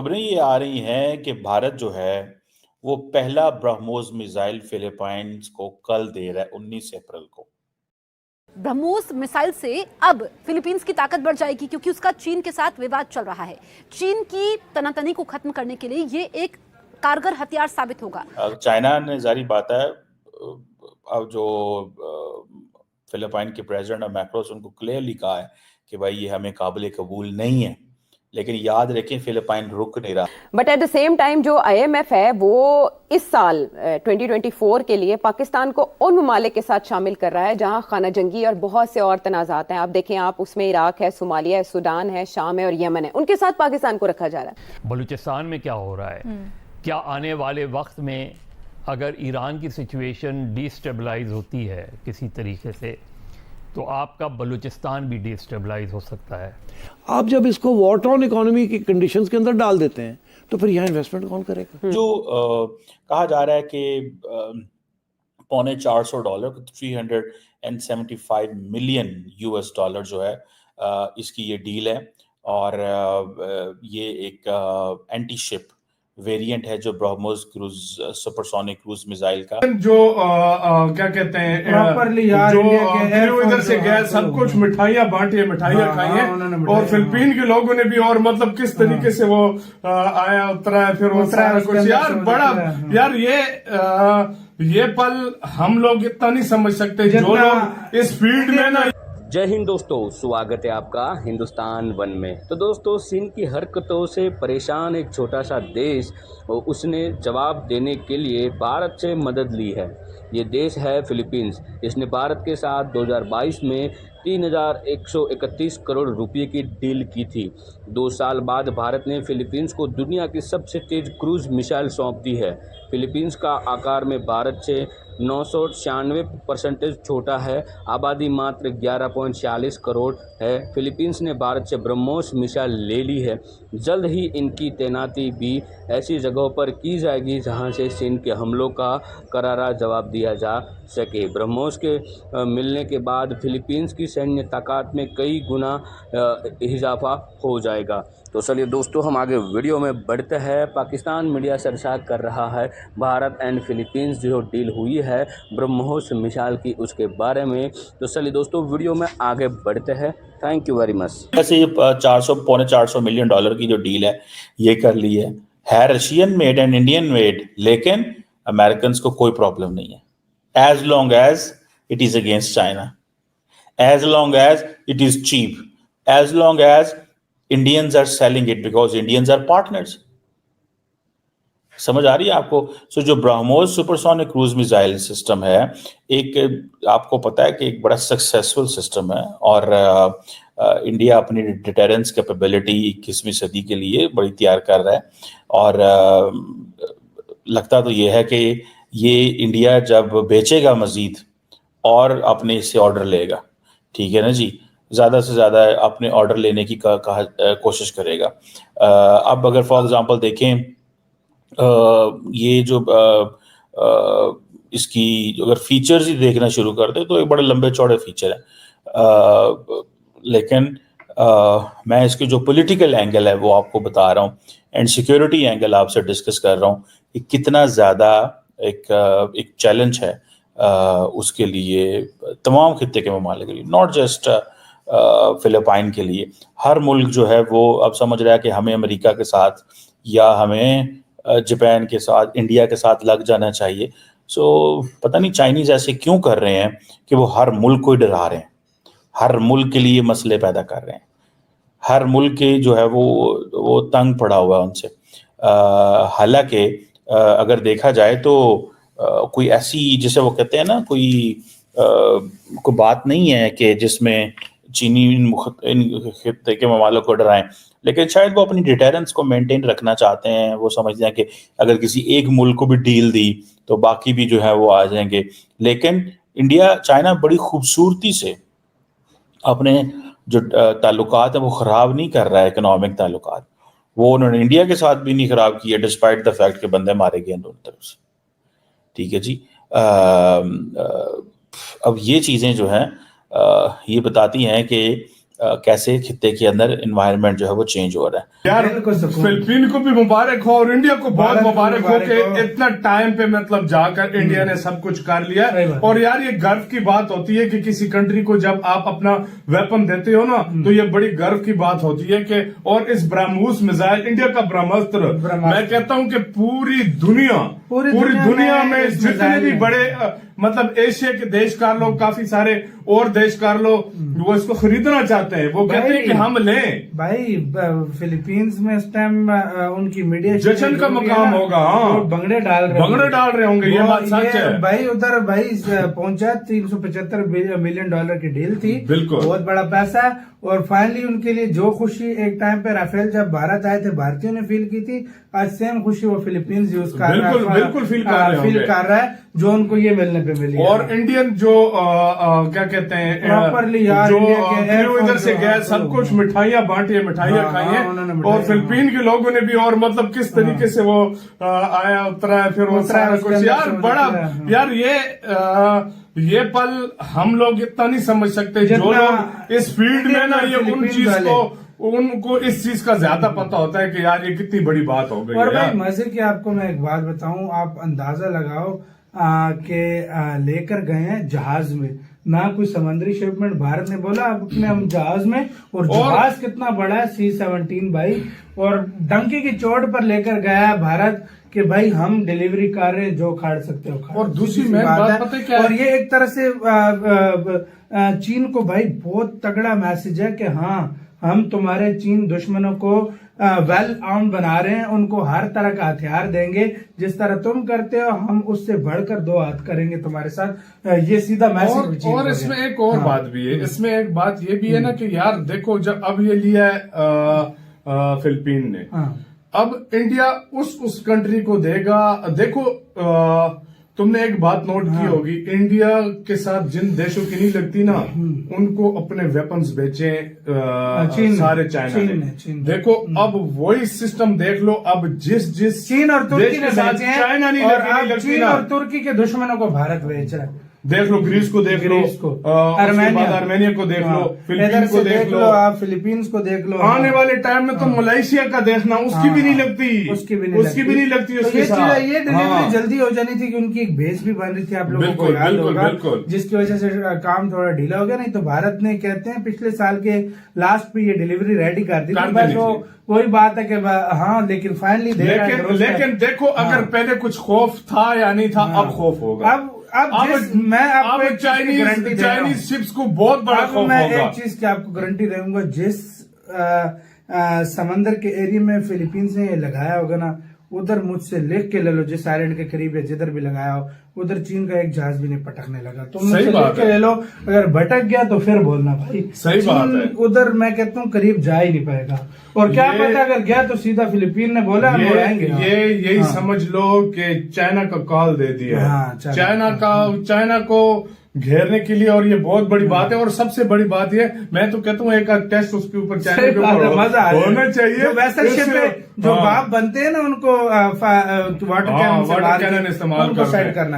खबरें ये आ रही हैं कि भारत जो है वो पहला ब्रह्मोस मिसाइल फिलीपाइंस को कल दे रहा है 19 अप्रैल को। ब्रह्मोस मिसाइल से अब फिलीपींस की ताकत बढ़ जाएगी क्योंकि उसका चीन के साथ विवाद चल रहा है। चीन की तनातनी को खत्म करने के लिए ये एक कारगर हथियार साबित होगा। चाइना ने जारी बात है, अब जो फिलीपाइन के प्रेसिडेंट मैक्रोस उनको क्लियरली कहा है कि भाई ये हमें काबिल कबूल नहीं है, लेकिन याद रखें फिलीपाइन रुक नहीं रहा। But at the same time जो IMF है वो इस साल 2024 के लिए पाकिस्तान को उन ममालिक के साथ शामिल कर रहा है जहां खाना जंगी और बहुत से और तनाज़ात हैं। आप देखें, आप उसमें इराक है, सोमालिया है, सूडान है, शाम है और यमन है, उनके साथ पाकिस्तान को रखा जा रहा है। बलूचिस्तान में क्या हो रहा है, क्या आने वाले वक्त में अगर ईरान की सिचुएशन डिस्टेबलाइज होती है किसी तरीके से तो आपका बलूचिस्तान भी डिस्टेबलाइज हो सकता है। आप जब इसको वॉर ऑन इकोनॉमी की कंडीशंस के अंदर डाल देते हैं तो फिर यहाँ इन्वेस्टमेंट कौन करेगा? जो कहा जा रहा है कि $450 $375 मिलियन US जो है इसकी ये डील है, और ये एक एंटी शिप वेरिएंट है जो BrahMos cruise supersonic cruise missile का जो क्या कहते हैं जो इधर से गए, सब कुछ मिठाइयाँ बांटी है, मिठाइयाँ खाई है, और फिलीपीन के लोगों ने भी, और मतलब किस तरीके से वो आया उतरा है, फिर वो सारा कुछ यार बड़ा यार ये पल हम लोग इतना नहीं समझ सकते जो लोग इस फील्ड में ना। जय हिंद दोस्तों, स्वागत है आपका हिंदुस्तान वन में। तो दोस्तों, चीन की हरकतों से परेशान एक छोटा सा देश उसने जवाब देने के लिए भारत से मदद ली है। ये देश है फिलीपींस। इसने भारत के साथ 2022 में 3,131 करोड़ रुपए की डील की थी। 2 साल बाद भारत ने फिलीपींस को दुनिया की सबसे तेज क्रूज मिसाइल सौंप दी है। फिलीपींस का आकार में भारत से 996% छोटा है। आबादी मात्र 11.46 करोड़ है। फिलीपींस ने भारत से ब्रह्मोस मिसाइल ले ली है। जल्द ही इनकी तैनाती भी ऐसी जगहों पर की जाएगी जहां से चीन के हमलों का करारा जवाब दिया जा सके। ब्रह्मोस के मिलने के बाद फिलीपींस की सैन्य ताकत में कई गुना इजाफा हो जाएगा। तो चलिए दोस्तों, हम आगे वीडियो में बढ़ते हैं। पाकिस्तान मीडिया सरशार कर रहा है भारत एंड फिलीपींस जो डील हुई है ब्रह्मोस मिसाइल की, उसके बारे में। तो चलिए दोस्तों, वीडियो में आगे बढ़ते हैं। Thank you very much. ऐसे ये $400 मिलियन की जो डील है ये कर ली है Russian made and Indian made, लेकिन अमेरिकन को कोई प्रॉब्लम नहीं है as long as it is against China, as long as it is cheap, as long as Indians are selling it because Indians are partners। समझ आ रही है आपको? सो जो BrahMos supersonic cruise missile system है, एक आपको पता है कि एक बड़ा सक्सेसफुल सिस्टम है, और इंडिया अपनी डिटेरेंस कैपेबिलिटी 21वीं सदी के लिए बड़ी तैयार कर रहा है। और लगता तो ये है कि ये इंडिया जब बेचेगा मजीद और अपने इससे ऑर्डर लेगा, ठीक है ना जी, ज़्यादा से ज़्यादा अपने ऑर्डर लेने की कोशिश करेगा। अब अगर फॉर एग्जांपल देखें, ये जो इसकी अगर फीचर्स ही देखना शुरू कर दे तो एक बड़े लंबे चौड़े फीचर है, लेकिन मैं इसके जो पॉलिटिकल एंगल है वो आपको बता रहा हूँ, एंड सिक्योरिटी एंगल आपसे डिस्कस कर रहा हूँ कि कितना ज़्यादा एक चैलेंज है उसके लिए, तमाम खित्ते के ममालिक के लिए, नॉट जस्ट फिलीपाइन के लिए। हर मुल्क जो है वो अब समझ रहा है कि हमें अमेरिका के साथ या हमें जापान के साथ, इंडिया के साथ लग जाना चाहिए। सो पता नहीं चाइनीज ऐसे क्यों कर रहे हैं कि वो हर मुल्क को ही डरा रहे हैं, हर मुल्क के लिए मसले पैदा कर रहे हैं, हर मुल्क के जो है वो तंग पड़ा हुआ है उनसे। हालांकि अगर देखा जाए तो कोई ऐसी, जैसे वो कहते हैं ना, कोई बात नहीं है कि जिसमें चीनी इन खित्ते के ममालिक को डराएं, लेकिन शायद वो अपनी डिटेरेंस को मेंटेन रखना चाहते हैं। वो समझते हैं कि अगर किसी एक मुल्क को भी डील दी तो बाकी भी जो है वो आ जाएंगे। लेकिन इंडिया चाइना बड़ी खूबसूरती से अपने जो ताल्लुकात है वो ख़राब नहीं कर रहा है, इकोनॉमिक ताल्लुकात वो उन्होंने इंडिया के साथ भी नहीं ख़राब किए, डिस्पाइट द फैक्ट के बंदे मारे गए दोनों तरफ से, ठीक है जी। अब ये चीज़ें जो हैं ये बताती हैं कि कैसे खित्ते के अंदर एनवायरनमेंट जो है वो चेंज हो रहा है। यार फिलिपीन को भी मुबारक हो और इंडिया को बहुत मुबारक हो कि इतना टाइम पे मतलब जाकर इंडिया ने सब कुछ कर लिया। और यार ये गर्व की बात होती है कि किसी कंट्री को जब आप अपना वेपन देते हो ना तो ये बड़ी गर्व की बात होती है कि और इस ब्रह्मोस मिसाइल इंडिया का ब्रह्मास्त्र मैं कहता हूं कि पूरी दुनिया में जितने भी बड़े मतलब एशिया के देशकार लोग काफी सारे और देशकार लोग वो इसको खरीदना चाहते हैं। वो कहते हैं कि हम लें। भाई फिलीपींस में इस टाइम उनकी मीडिया जश्न का मकाम होगा। भंगड़े डाल रहे होंगे, ये बात सच है भाई। उधर भाई पहुंचा 375 मिलियन डॉलर की डील थी, बिल्कुल बहुत बड़ा पैसा। और फाइनली उनके लिए जो खुशी एक टाइम पे राफेल जब भारत आए थे भारतीयों ने फील की थी, आज सेम खुशी वो फिलीपींस यूज कर रहा है, बिल्कुल फील कर रहा है जो उनको ये मिलने पे मिली। और इंडियन जो क्या कहते हैं प्रॉपरली यार जो इधर से गए सब कुछ मिठाइयाँ बांटी है, मिठाइयाँ खाई है। और फिलिपीन के लोगों ने भी और मतलब किस तरीके से वो आया उतरा है फिर वो सारा कुछ यार बड़ा यार ये पल हम लोग इतना नहीं समझ सकते। जो लोग इस फील्ड में ना ये उन चीज को उनको इस चीज का ज्यादा पता होता है कि यार ये कितनी बड़ी बात हो गई। और भाई मजे की आपको मैं एक बात बताऊं, आप अंदाजा लगाओ कि लेकर गए हैं जहाज में, ना कोई समुद्री शिपमेंट। भारत ने बोला अपने हम जहाज में, और जहाज कितना बड़ा है C-17 भाई, और डंकी की चोट पर लेकर गया है भारत कि भाई हम डिलीवरी कर रहे हैं, जो खाड़ सकते हो खाड़। और दूसरी बात पता है क्या, और ये एक तरह से चीन को भाई बहुत तगड़ा मैसेज है कि हाँ हम तुम्हारे चीन दुश्मनों को वेल आर्म्ड बना रहे हैं, उनको हर तरह का हथियार देंगे, जिस तरह तुम करते हो हम उससे बढ़कर 2 हाथ करेंगे तुम्हारे साथ। ये सीधा मैसेज। और इसमें एक और बात भी है, इसमें एक बात ये भी है ना कि यार देखो जब अब ये लिया है फिलिपीन ने, अब इंडिया उस कंट्री को देगा। देखो तुमने एक बात नोट की होगी, इंडिया के साथ जिन देशों की नहीं लगती ना उनको अपने वेपन्स बेचे सारे चाइना ने। देखो अब वही सिस्टम देख लो, अब जिस चीन और तुर्की के साथ चाइना नहीं लगती चीन और तुर्की के दुश्मनों को भारत बेच रहा है। देख लो ग्रीस को देख लो, आर्मेनिया को देख लो, फिलीपींस को देख लो, आप फिलीपींस को देख लो। आने वाले टाइम में तो मलेशिया का देखना, उसकी भी नहीं लगती, उसकी भी नहीं लगती। तो ये डिलीवरी जल्दी हो जानी थी कि उनकी एक बेस भी बन रही थी, आप लोगों को याद होगा, जिसकी वजह से काम थोड़ा ढीला हो गया। नहीं तो भारत ने कहते हैं पिछले साल के लास्ट पे ये डिलीवरी रेडी कर दी थी, बस वही बात है कि हाँ, लेकिन फाइनली लेकिन देखो अगर पहले कुछ खौफ था या नहीं था, अब खौफ होगा। अब मैं आपको एक चाइनीज शिप्स को बहुत बड़ा खौफ मैं होगा। एक चीज की आपको गारंटी दूंगा, जिस समंदर के एरिया में फिलीपींस ने लगाया होगा ना, उधर मुझसे लिख के ले लो, जिस आइलैंड के करीब है जिधर भी लगाया हो, उधर चीन का एक जहाज भी नहीं पटकने लगा। तुम मुझसे लिख के ले लो, अगर भटक गया तो फिर बोलना भाई। सही बात है। उधर मैं कहता हूँ करीब जा ही नहीं पाएगा, और क्या पता अगर गया तो सीधा फिलीपीन ने बोला हम आएंगे। यही समझ लो कि चाइना का कॉल दे दिया, चाइना को घेरने के लिए। और ये बहुत बड़ी बात है। और सबसे बड़ी बात ये, मैं तो कहता हूँ एक टेस्ट उसके ऊपर चाइना के ऊपर मजा होना चाहिए। वैसे शिप जो बाप बनते हैं ना, उनको वाटर कैनन इस्तेमाल करना